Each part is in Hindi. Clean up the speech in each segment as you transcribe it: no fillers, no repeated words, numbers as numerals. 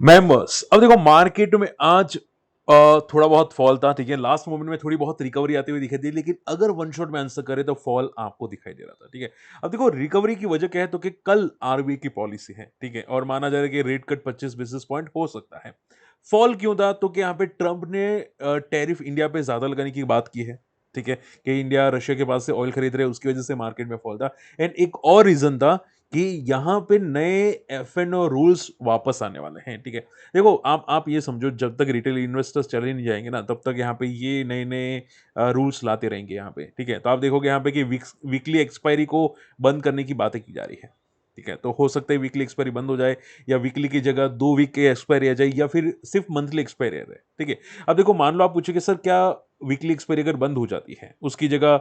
मेंबर्स, अब देखो मार्केट में आज थोड़ा बहुत फॉल था, ठीक है। लास्ट मोमेंट में थोड़ी बहुत रिकवरी आती हुई दिखाई दी, लेकिन अगर वन शॉट में आंसर करें तो फॉल आपको दिखाई दे रहा था, ठीक है। अब देखो रिकवरी की वजह क्या है, तो कि कल आरबीआई की पॉलिसी है, ठीक है, और माना जा रहा है कि रेट कट 25 बेसिस पॉइंट हो सकता है। फॉल क्यों था, तो कि यहाँ पे ट्रंप ने टैरिफ इंडिया पे ज्यादा लगाने की बात की है, ठीक है, कि इंडिया रशिया के पास से ऑयल खरीद रहे हैं, उसकी वजह से मार्केट में फॉल था। एंड एक और रीजन था कि यहाँ पे नए एफएनओ रूल्स वापस आने वाले हैं, ठीक है। देखो आप ये समझो, जब तक रिटेल इन्वेस्टर्स चले नहीं जाएंगे ना, तब तक यहाँ पे ये नए नए रूल्स लाते रहेंगे यहाँ पे, ठीक है। तो आप देखोगे यहाँ पे कि वीकली एक्सपायरी को बंद करने की बातें की जा रही है, ठीक है। तो हो सकता है वीकली एक्सपायरी बंद हो जाए, या वीकली की जगह 2 वीक की एक्सपायरी आ जाए, या फिर सिर्फ मंथली एक्सपायरी आ जाए, ठीक है। अब देखो मान लो आप पूछे कि सर क्या वीकली एक्सपायरी अगर बंद हो जाती है, उसकी जगह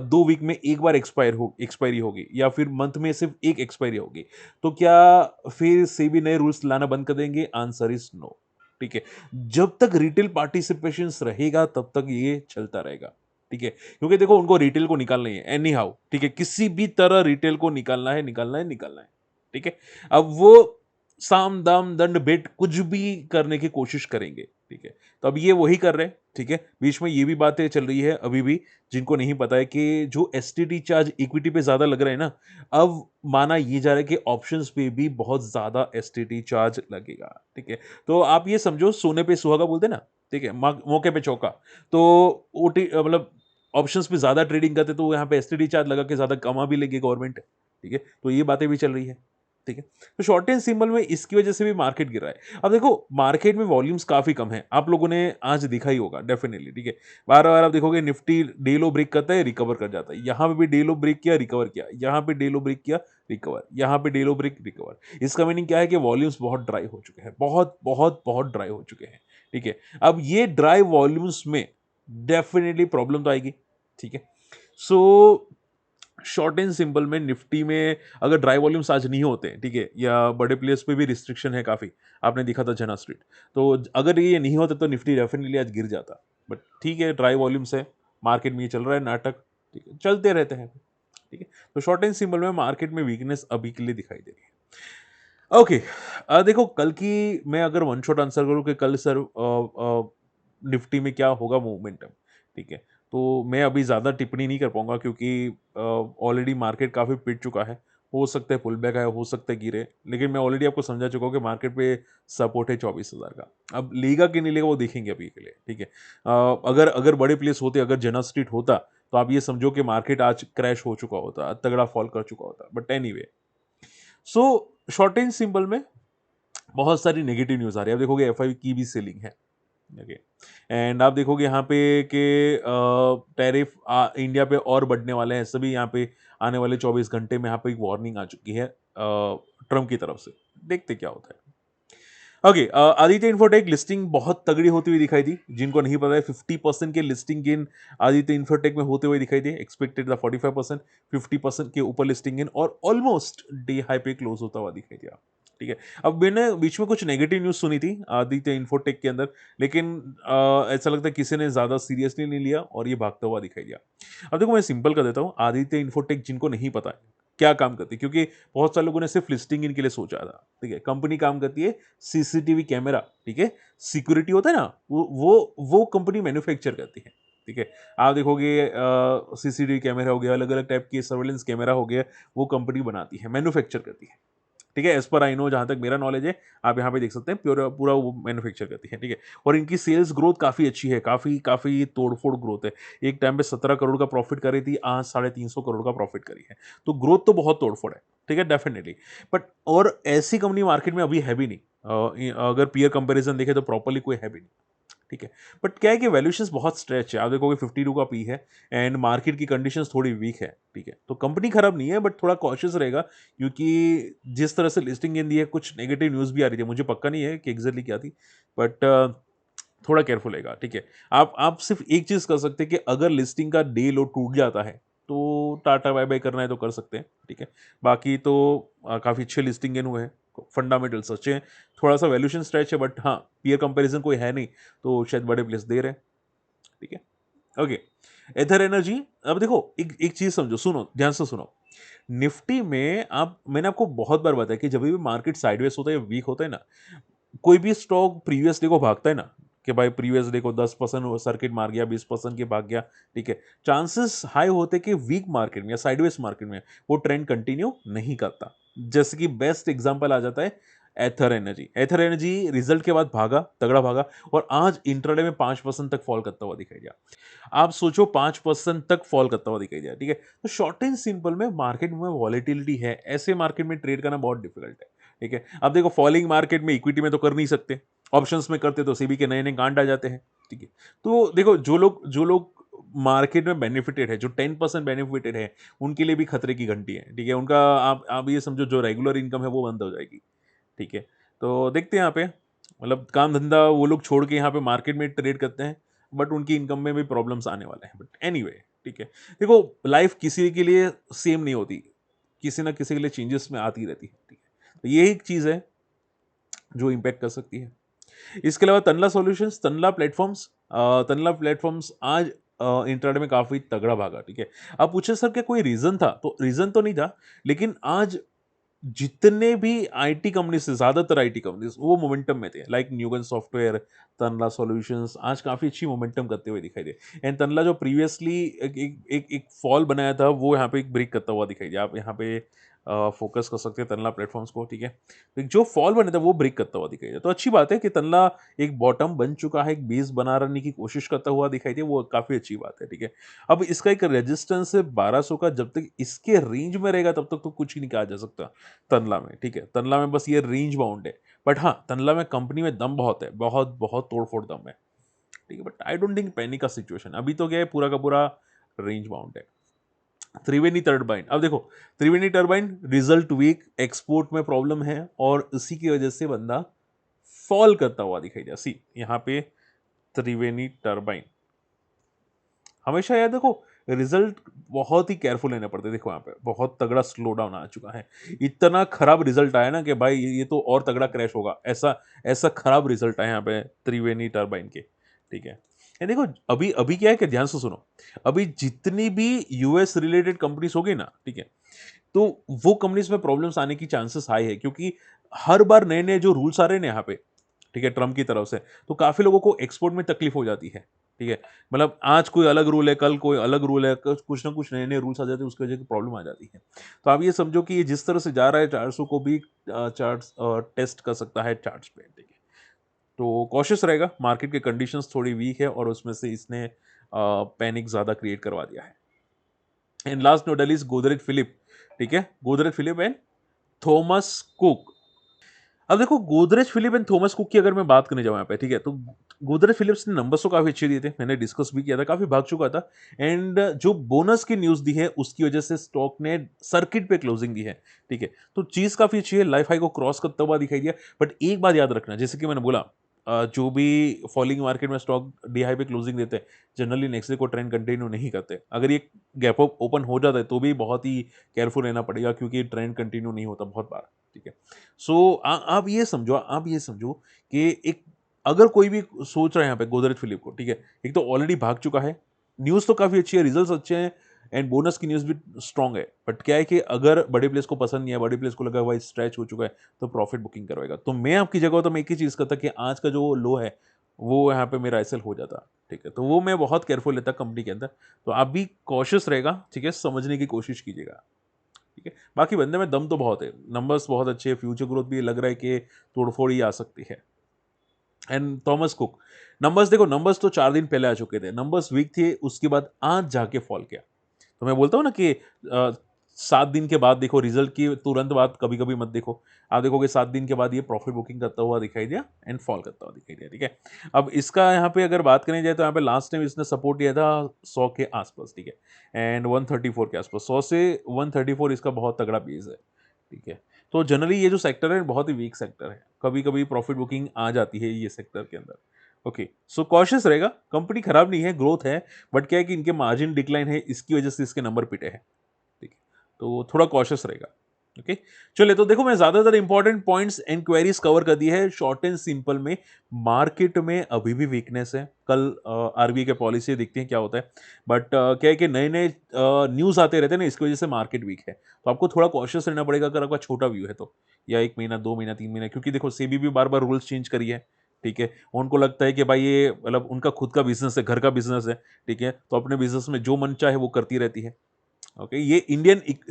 2 वीक में एक बार एक्सपायरी होगी, या फिर मंथ में सिर्फ एक एक्सपायरी होगी, तो क्या फिर सेबी नए रूल्स लाना बंद कर देंगे? आंसर इज नो, ठीक है। जब तक रिटेल पार्टिसिपेशन रहेगा तब तक ये चलता रहेगा, ठीक है, क्योंकि देखो उनको रिटेल को निकालना ही है एनी हाउ, ठीक है, किसी भी तरह रिटेल को निकालना है, निकालना है, निकालना है, ठीक है। अब वो साम दाम दंड भेद कुछ भी करने की कोशिश करेंगे, ठीक है। तो अब ये वही कर रहे हैं, ठीक है। बीच में ये भी बातें चल रही है अभी भी, जिनको नहीं पता है कि जो एसटीटी चार्ज इक्विटी पे ज्यादा लग रहा है ना, अब माना ये जा रहा है कि ऑप्शंस पे भी बहुत ज्यादा एसटीटी चार्ज लगेगा, ठीक है। तो आप ये समझो, सोने पे सुहागा बोलते हैं ना, ठीक है, मौके पे चौका। तो ओटी मतलब ऑप्शंस पे ज्यादा ट्रेडिंग करते तो यहाँ पे एसटीडी चार्ज लगा के ज्यादा कमा भी लेगी गवर्नमेंट, ठीक है। तो ये बातें भी चल रही है, ठीक है। तो शॉर्ट एंड सिंबल में इसकी वजह से भी मार्केट गिर रहा है। अब देखो मार्केट में वॉल्यूम्स काफी कम है, आप लोगों ने आज दिखा ही होगा डेफिनेटली, ठीक है। बार बार आप देखोगे निफ्टी डे लो ब्रेक करता है, रिकवर कर जाता है, यहां पे भी डे लो ब्रेक किया, रिकवर किया, यहां पे डे लो ब्रेक किया, रिकवर, यहां पे डे लो ब्रेक, रिकवर। इसका मीनिंग क्या है कि वॉल्यूम्स बहुत ड्राई हो चुके हैं, बहुत बहुत बहुत ड्राई हो चुके हैं, ठीक है। अब ये ड्राई वॉल्यूम्स में डेफिनेटली प्रॉब्लम तो आएगी, ठीक है। सो शॉर्ट एंड सिंपल में निफ्टी में अगर ड्राई वॉल्यूम्स आज नहीं होते, ठीक है, या बड़े प्लेयर्स पे भी रिस्ट्रिक्शन है काफी, आपने देखा था जना स्ट्रीट, तो अगर ये नहीं होता तो निफ्टी डेफिनेटली आज गिर जाता। बट ठीक है, ड्राई वॉल्यूम्स है, मार्केट में ये चल रहा है नाटक, ठीक है, चलते रहते हैं, ठीक है। तो शॉर्ट एंड सिंपल में मार्केट में वीकनेस अभी के लिए दिखाई दे रही है। ओके, देखो कल की मैं अगर वन शॉट आंसर करूं कि कल सर निफ्टी में क्या होगा मूवमेंटम, ठीक है, तो मैं अभी ज़्यादा टिप्पणी नहीं कर पाऊंगा, क्योंकि ऑलरेडी मार्केट काफ़ी पिट चुका है। हो सकता है पुल बैक आए, हो सकता है गिरे, लेकिन मैं ऑलरेडी आपको समझा चुका हूँ कि मार्केट पे सपोर्ट है 24,000 का। अब लेगा कि नहीं लेगा वो देखेंगे अभी के लिए, ठीक है। अगर अगर बड़े प्लेस होते, अगर जना स्ट्रीट होता, तो आप ये समझो कि मार्केट आज क्रैश हो चुका होता, तगड़ा फॉल कर चुका होता। But anyway, so short and simple में बहुत सारी नेगेटिव न्यूज़ आ रही है। आप देखोगे एफआई की भी सेलिंग है, ओके। एंड आप देखोगे यहाँ पे कि टैरिफ इंडिया पे और बढ़ने वाले हैं, सभी यहाँ पे आने वाले 24 घंटे में यहाँ पे एक वार्निंग आ चुकी है ट्रम्प की तरफ से। देखते क्या होता है। ओके, आदित्य इन्फोटेक लिस्टिंग बहुत तगड़ी होती हुई दिखाई दी, जिनको नहीं पता है 50% के लिस्टिंग गेन आदित्य इन्फोटेक में होते हुए दिखाई दी। एक्सपेक्टेड था 45%, 50% के ऊपर लिस्टिंग गेन, और ऑलमोस्ट डे हाई पे क्लोज होता हुआ दिखाई दिया, ठीक है। अब मैंने बीच में कुछ नेगेटिव न्यूज सुनी थी आदित्य इन्फोटेक के अंदर, लेकिन ऐसा लगता है किसी ने ज्यादा सीरियसली नहीं लिया और ये भागता हुआ दिखाई दिया। अब देखो मैं सिंपल कर देता हूँ, आदित्य इन्फोटेक जिनको नहीं पता है क्या काम करती है, क्योंकि बहुत सारे लोगों ने सिर्फ लिस्टिंग इनके लिए सोचा था, ठीक है। कंपनी काम करती है सीसीटीवी कैमरा, ठीक है, सिक्योरिटी होता है ना, वो कंपनी मैन्युफैक्चर करती है, ठीक है। आप देखोगे सीसीटीवी कैमरा हो गया, अलग अलग टाइप के सर्वेलेंस कैमरा हो गया, वो कंपनी बनाती है, मैन्युफैक्चर करती है, ठीक है। एज पर आई नो, जहां तक मेरा नॉलेज है, आप यहाँ पे देख सकते हैं पूरा पूरा वो मैन्युफैक्चर करती है, ठीक है। और इनकी सेल्स ग्रोथ काफी अच्छी है, काफी काफी तोड़फोड़ ग्रोथ है। एक टाइम पे 17 करोड़ का प्रॉफिट करी थी, आज 350 करोड़ का प्रॉफिट करी है। तो ग्रोथ तो बहुत तोड़फोड़ है, ठीक है, डेफिनेटली। बट और ऐसी कंपनी मार्केट में अभी है भी नहीं। अगर पीयर कंपैरिजन देखे तो प्रॉपरली कोई है भी नहीं, ठीक है। बट क्या है कि वैल्यूएशंस बहुत स्ट्रेच है, आप देखोगे 52 का पी है, एंड मार्केट की कंडीशंस थोड़ी वीक है, ठीक है। तो कंपनी खराब नहीं है, बट थोड़ा कॉशियस रहेगा, क्योंकि जिस तरह से लिस्टिंग इन दी है, कुछ नेगेटिव न्यूज़ भी आ रही थी, मुझे पक्का नहीं है कि एग्जैक्टली क्या थी, बट थोड़ा केयरफुल रहेगा, ठीक है। आप सिर्फ एक चीज़ कर सकते हैं कि अगर लिस्टिंग का डे लो टूट जाता है, तो टाटा बाय बाय करना है तो कर सकते हैं, ठीक है। बाकी तो काफ़ी अच्छे लिस्टिंग इन हुए हैं, फंडामेंटल्स अच्छे हैं, थोड़ा सा वैल्यूशन स्ट्रेच है, बट हाँ पीयर कंपैरिजन कोई है नहीं, तो शायद बड़े प्लेस दे रहे हैं, ठीक है। ओके, एथर एनर्जी, अब देखो एक एक चीज समझो, सुनो ध्यान से सुनो। निफ्टी में आप, मैंने आपको बहुत बार बताया कि जब भी मार्केट साइडवेज होता है या वीक होता है ना, कोई भी स्टॉक प्रीवियस डे को भागता है ना, कि भाई प्रीवियस डे को 10% वो सर्किट मार गया, 20% के भाग गया, ठीक है, चांसेस हाई होते कि वीक मार्केट में या साइडवेज मार्केट में वो ट्रेंड कंटिन्यू नहीं करता। जैसे कि बेस्ट एग्जांपल आ जाता है एथर एनर्जी। एथर एनर्जी रिजल्ट के बाद भागा, तगड़ा भागा, और आज इंट्राडे में 5% तक फॉल करता हुआ दिखाई दिया। आप सोचो 5% तक फॉल करता हुआ दिखाई दिया, ठीक है। तो शॉर्ट एंड सिंपल में मार्केट में वॉलेटिलिटी है, ऐसे मार्केट में ट्रेड करना बहुत डिफिकल्ट है, ठीक है। अब देखो फॉलिंग मार्केट में इक्विटी में तो कर नहीं सकते, ऑप्शंस में करते तो सेबी के नए नए कांड आ जाते हैं, ठीक है। तो देखो जो लोग मार्केट में बेनिफिटेड है, जो 10% बेनिफिटेड है, उनके लिए भी खतरे की घंटी है, ठीक है। उनका आप ये समझो जो रेगुलर इनकम है वो बंद हो जाएगी, ठीक है। तो देखते हैं यहाँ पे, मतलब काम धंधा वो लोग छोड़ के यहाँ पे मार्केट में ट्रेड करते हैं, बट उनकी इनकम में भी प्रॉब्लम्स आने वाले हैं, बट एनीवे, ठीक है। देखो लाइफ किसी के लिए सेम नहीं होती, किसी ना किसी के लिए चेंजेस में आती रहती है, ठीक है। तो ये एक चीज़ है जो इम्पैक्ट कर सकती है। इसके अलावा तनला सॉल्यूशंस, तनला प्लेटफॉर्म्स आज इंट्राडे में काफी तगड़ा भागा, ठीक है। आप पूछे सर क्या कोई रीजन था, तो रीजन तो नहीं था, लेकिन आज जितने भी आईटी कंपनीज थे, ज्यादातर आईटी कंपनीज वो मोमेंटम में थे, लाइक न्यूगन सॉफ्टवेयर, तनला सॉल्यूशंस आज काफी अच्छी मोमेंटम करते हुए दिखाई दे। एंड तनला जो प्रीवियसली एक फॉल बनाया था, वो यहाँ पे एक ब्रेक करता हुआ दिखाई दिया। आप यहाँ पे फोकस कर सकते हैं तनला प्लेटफॉर्म्स को, ठीक है। तो जो फॉल बने था वो ब्रेक करता हुआ दिखाई दिया, तो अच्छी बात है कि तनला एक बॉटम बन चुका है, एक बेस बनाने की कोशिश करता हुआ दिखाई दिया, वो काफी अच्छी बात है, ठीक है। अब इसका एक रेजिस्टेंस है 1200 का, जब तक इसके रेंज में रहेगा तब तक तो कुछ ही नहीं कहा जा सकता तनला में, ठीक है। तनला में बस ये रेंज बाउंड है, बट हाँ तनला में कंपनी में दम बहुत है, बहुत बहुत तोड़फोड़ दम है, ठीक है। But I don't think panic का सिचुएशन अभी तो क्या है, पूरा का पूरा रेंज बाउंड है। त्रिवेणी टर्बाइन, अब देखो त्रिवेणी टर्बाइन रिजल्ट वीक, एक्सपोर्ट में प्रॉब्लम है, और इसी की वजह से बंदा फॉल करता हुआ दिखाई दिया। सी यहाँ पे त्रिवेणी टर्बाइन, हमेशा याद देखो रिजल्ट बहुत ही केयरफुल लेने पड़ते हैं। देखो यहाँ पे बहुत तगड़ा स्लो डाउन आ चुका है, इतना खराब रिजल्ट आया ना कि भाई ये तो और तगड़ा क्रैश होगा, ऐसा ऐसा खराब रिजल्ट आया यहाँ पे त्रिवेणी टर्बाइन के, ठीक है। ये देखो अभी अभी क्या है कि ध्यान से सुनो, अभी जितनी भी यूएस रिलेटेड कंपनीज होगी ना, ठीक है, तो वो कंपनीज में प्रॉब्लम्स आने की चांसेस हाई है, क्योंकि हर बार नए नए जो रूल्स आ रहे हैं ना यहाँ पे, ठीक है, ट्रम्प की तरफ से, तो काफी लोगों को एक्सपोर्ट में तकलीफ हो जाती है, ठीक है। मतलब आज कोई अलग रूल है, कल कोई अलग रूल है, कुछ ना कुछ नए नए रूल्स आ जाते हैं, उसकी वजह से प्रॉब्लम आ जाती है। तो आप ये समझो कि ये जिस तरह से जा रहा है 400 को भी चार्ट्स टेस्ट कर सकता है चार्ट्स पे, ठीक है। तो कॉशियस रहेगा, मार्केट के कंडीशंस थोड़ी वीक है और उसमें से इसने पैनिक ज्यादा क्रिएट करवा दिया है। And last note is Godrej Philip, ठीक है, Godrej Philip and Thomas Cook. अब देखो Godrej Philip and Thomas Cook की अगर मैं बात करने जाऊं यहाँ पे, ठीक है, तो गोदरेज फिलिप्स ने नंबर्स तो काफी अच्छे दिए थे, मैंने डिस्कस भी किया था, काफी भाग चुका था। एंड जो बोनस की न्यूज दी है उसकी वजह से स्टॉक ने सर्किट पे क्लोजिंग दी है, ठीक है। तो चीज काफी अच्छी है, लाइफ हाई को क्रॉस करता हुआ दिखाई दिया। बट एक बात याद रखना, जैसे कि मैंने बोला, जो भी फॉलिंग मार्केट में स्टॉक डी हाई पे क्लोजिंग देते हैं, जनरली नेक्स्ट डे को ट्रेंड कंटिन्यू नहीं करते। अगर ये गैप अप ओपन हो जाता है तो भी बहुत ही केयरफुल रहना पड़ेगा, क्योंकि ट्रेंड कंटिन्यू नहीं होता बहुत बार, ठीक है। सो आप ये समझो कि एक, अगर कोई भी सोच रहा है यहाँ पे गोदरेज फिलिप को, ठीक है, एक तो ऑलरेडी भाग चुका है, न्यूज़ तो काफ़ी अच्छी है, रिजल्ट्स अच्छे हैं, एंड बोनस की न्यूज़ भी स्ट्रांग है, बट क्या है कि अगर बड़े प्लेस को पसंद नहीं है, बड़े प्लेस को लगा हुआ स्ट्रेच हो चुका है, तो प्रॉफिट बुकिंग करवाएगा। तो मैं आपकी जगह तो मैं एक ही चीज़ करता कि आज का जो लो है वो यहाँ पे मेरा एसएल हो जाता, ठीक है। तो वो मैं बहुत केयरफुल लेता कंपनी के अंदर। तो आप भी कॉशियस रहेगा, ठीक है, समझने की कोशिश कीजिएगा, ठीक है। बाकी बंदे में दम तो बहुत है, नंबर्स बहुत अच्छे हैं, फ्यूचर ग्रोथ भी लग रहा है कि तोड़फोड़ ही आ सकती है। एंड थॉमस कुक, नंबर्स देखो, नंबर्स तो 4 दिन पहले आ चुके थे, नंबर्स वीक थे, उसके बाद आज जाके फॉल किया। तो मैं बोलता हूँ ना कि 7 दिन के बाद देखो रिजल्ट की तुरंत बाद कभी कभी मत देखो। आप देखोगे 7 दिन के बाद ये प्रॉफिट बुकिंग करता हुआ दिखाई दिया एंड फॉल करता हुआ दिखाई दिया, ठीक है। अब इसका यहाँ पे अगर बात करें जाए तो यहाँ पे लास्ट टाइम इसने सपोर्ट दिया था 100 के आसपास, ठीक है, एंड 134 के आसपास, 100 से 134 इसका बहुत तगड़ा बेस है, ठीक है। तो जनरली ये जो सेक्टर है बहुत ही वीक सेक्टर है, कभी कभी प्रॉफिट बुकिंग आ जाती है ये सेक्टर के अंदर। ओके, सो कॉशियस रहेगा, कंपनी खराब नहीं है, ग्रोथ है, बट क्या है कि इनके मार्जिन डिक्लाइन है, इसकी वजह से इसके नंबर पिटे हैं, ठीक है। तो थोड़ा कॉशियस रहेगा। ओके। चलिए, तो देखो मैं ज्यादातर इंपॉर्टेंट पॉइंट्स एंक्वायरीज कवर कर दी है शॉर्ट एंड सिंपल में। मार्केट में अभी भी वीकनेस है। कल आरबीआई के पॉलिसी देखते हैं क्या होता है। बट क्या है कि नए नए न्यूज आते रहते हैं ना, इसकी वजह से मार्केट वीक है। तो आपको थोड़ा कॉशियस रहना पड़ेगा अगर आपका छोटा व्यू है तो, या 1 महीना 2 महीना 3 महीना, क्योंकि देखो सेबी भी बार बार रूल्स चेंज करी है। ठीक है, उनको लगता है कि भाई ये मतलब उनका खुद का बिजनेस है, घर का बिजनेस है। ठीक है, तो अपने बिजनेस में जो मन चाहे वो करती रहती है। ओके, ये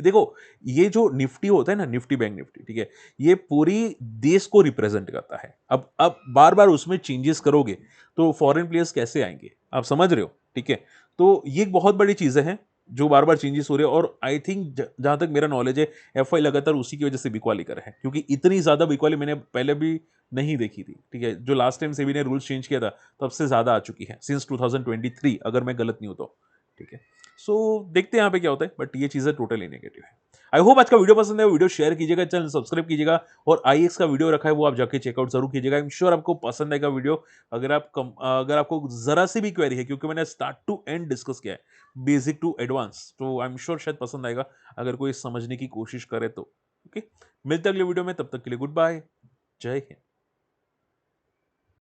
देखो, ये जो निफ्टी होता है ना, निफ्टी बैंक निफ्टी, ठीक है, ये पूरी देश को रिप्रेजेंट करता है। अब बार बार उसमें चेंजेस करोगे तो फॉरेन प्लेयर्स कैसे आएंगे, आप समझ रहे हो? ठीक है, तो ये एक बहुत बड़ी चीजें हैं जो बार बार चेंजेस हो रहे हैं। और आई थिंक जहां तक मेरा नॉलेज है, एफआई लगातार उसी की वजह से बिकवाली कर रहा है, क्योंकि इतनी ज्यादा बिकवाली मैंने पहले भी नहीं देखी थी। ठीक है, जो लास्ट टाइम सेबी ने रूल्स चेंज किया था तब से ज्यादा आ चुकी है, सिंस 2023, अगर मैं गलत नहीं हूं तो। ठीक है, सो देखते हैं यहाँ पे क्या होता है, बट ये चीजें टोटली नेगेटिव है। आई होप आज का वीडियो पसंद है, वीडियो शेयर कीजिएगा, चैनल सब्सक्राइब कीजिएगा, और आईएक्स का वीडियो रखा है वो आप जाके चेकआउट जरूर कीजिएगा। आई एम श्योर आपको पसंद आएगा वीडियो। अगर आपको जरा सी भी क्वेरी है, क्योंकि मैंने स्टार्ट टू एंड डिस्कस किया है, बेसिक टू एडवांस, तो आई एम श्योर शायद पसंद आएगा अगर कोई समझने की कोशिश करे तो। ओके, मिलते हैं अगले वीडियो में, तब तक के लिए गुड बाय, जय हिंद।